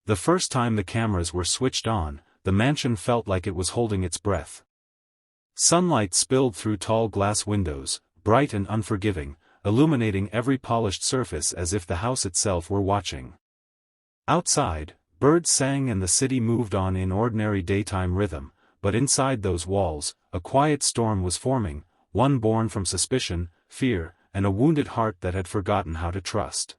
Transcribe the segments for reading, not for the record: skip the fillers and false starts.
The first time the cameras were switched on, the mansion felt like it was holding its breath. Sunlight spilled through tall glass windows, bright and unforgiving, illuminating every polished surface as if the house itself were watching. Outside, birds sang and the city moved on in ordinary daytime rhythm, but inside those walls, a quiet storm was forming, one born from suspicion, fear, and a wounded heart that had forgotten how to trust.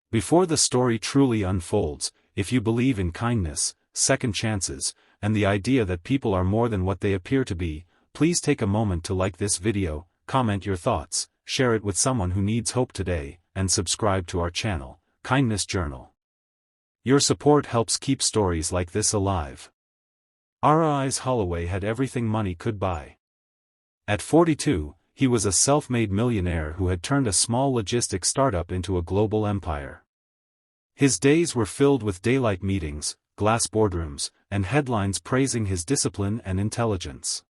Before the story truly unfolds, if you believe in kindness, second chances, and the idea that people are more than what they appear to be, please take a moment to like this video, comment your thoughts, share it with someone who needs hope today, and subscribe to our channel, Kindness Journal. Your support helps keep stories like this alive. R.I.'s Holloway had everything money could buy. At 42, he was a self-made millionaire who had turned a small logistics startup into a global empire. His days were filled with daylight meetings, glass boardrooms, and headlines praising his discipline and intelligence.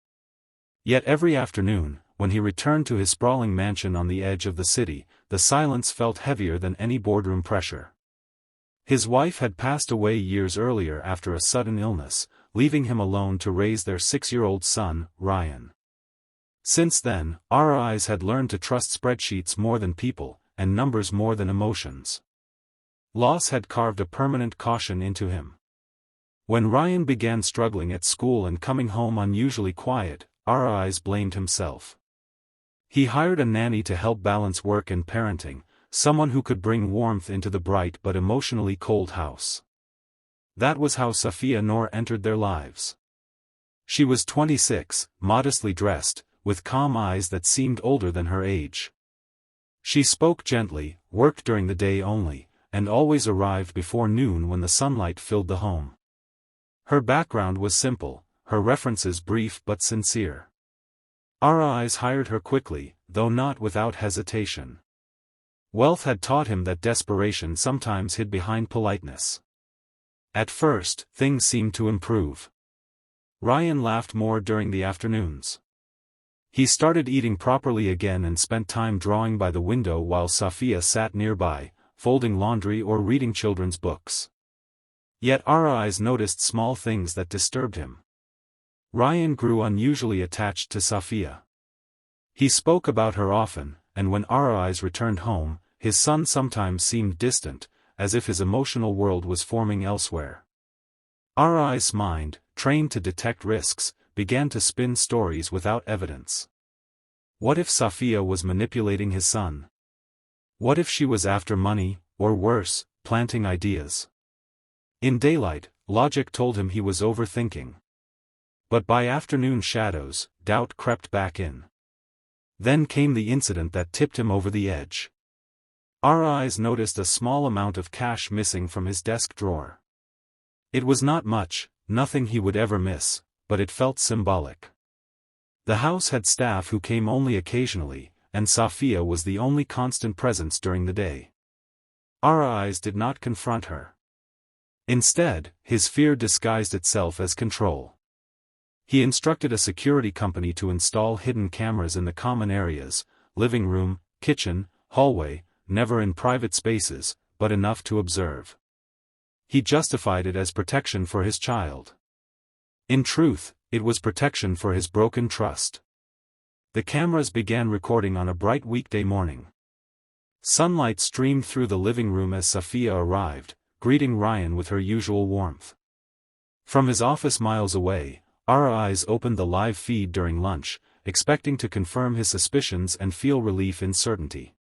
Yet every afternoon, when he returned to his sprawling mansion on the edge of the city, the silence felt heavier than any boardroom pressure. His wife had passed away years earlier after a sudden illness, leaving him alone to raise their 6-year-old son, Ryan. Since then, R.I.'s had learned to trust spreadsheets more than people, and numbers more than emotions. Loss had carved a permanent caution into him. When Ryan began struggling at school and coming home unusually quiet, R.I.'s blamed himself. He hired a nanny to help balance work and parenting, someone who could bring warmth into the bright but emotionally cold house. That was how Safiya Noor entered their lives. She was 26, modestly dressed, with calm eyes that seemed older than her age. She spoke gently, worked during the day only, and always arrived before noon when the sunlight filled the home. Her background was simple, her references brief but sincere. R.I.'s hired her quickly, though not without hesitation. Wealth had taught him that desperation sometimes hid behind politeness. At first, things seemed to improve. Ryan laughed more during the afternoons. He started eating properly again and spent time drawing by the window while Safiya sat nearby, folding laundry or reading children's books. Yet R.I.'s noticed small things that disturbed him. Ryan grew unusually attached to Safiya. He spoke about her often, and when R.I.'s returned home, his son sometimes seemed distant, as if his emotional world was forming elsewhere. R.I.'s mind, trained to detect risks, began to spin stories without evidence. What if Safiya was manipulating his son? What if she was after money, or worse, planting ideas? In daylight, logic told him he was overthinking. But by afternoon shadows, doubt crept back in. Then came the incident that tipped him over the edge. R.I.'s noticed a small amount of cash missing from his desk drawer. It was not much, nothing he would ever miss, but it felt symbolic. The house had staff who came only occasionally, and Safiya was the only constant presence during the day. R.I.'s did not confront her. Instead, his fear disguised itself as control. He instructed a security company to install hidden cameras in the common areas, living room, kitchen, hallway, never in private spaces, but enough to observe. He justified it as protection for his child. In truth, it was protection for his broken trust. The cameras began recording on a bright weekday morning. Sunlight streamed through the living room as Safiya arrived, greeting Ryan with her usual warmth. From his office miles away, R.I.'s opened the live feed during lunch, expecting to confirm his suspicions and feel relief in certainty.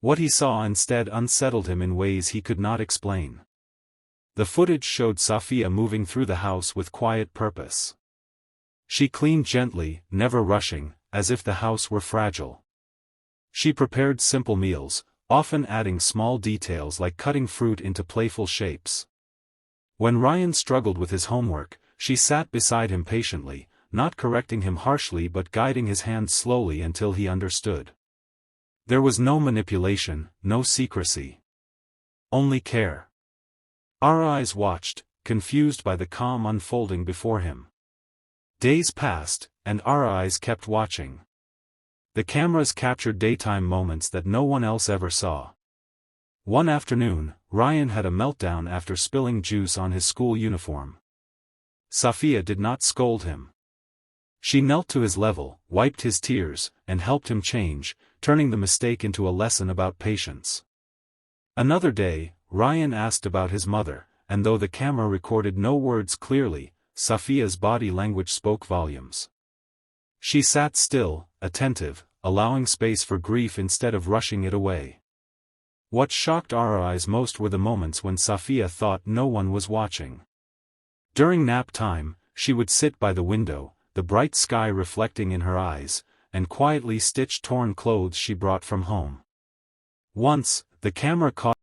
What he saw instead unsettled him in ways he could not explain. The footage showed Safiya moving through the house with quiet purpose. She cleaned gently, never rushing, as if the house were fragile. She prepared simple meals, often adding small details like cutting fruit into playful shapes. When Ryan struggled with his homework, she sat beside him patiently, not correcting him harshly but guiding his hand slowly until he understood. There was no manipulation, no secrecy. Only care. R.I.'s watched, confused by the calm unfolding before him. Days passed, and R.I.'s kept watching. The cameras captured daytime moments that no one else ever saw. One afternoon, Ryan had a meltdown after spilling juice on his school uniform. Safia did not scold him. She knelt to his level, wiped his tears, and helped him change, turning the mistake into a lesson about patience. Another day, Ryan asked about his mother, and though the camera recorded no words clearly, Safia's body language spoke volumes. She sat still, attentive, allowing space for grief instead of rushing it away. What shocked our eyes most were the moments when Safia thought no one was watching. During nap time, she would sit by the window, the bright sky reflecting in her eyes, and quietly stitch torn clothes she brought from home. Once, the camera caught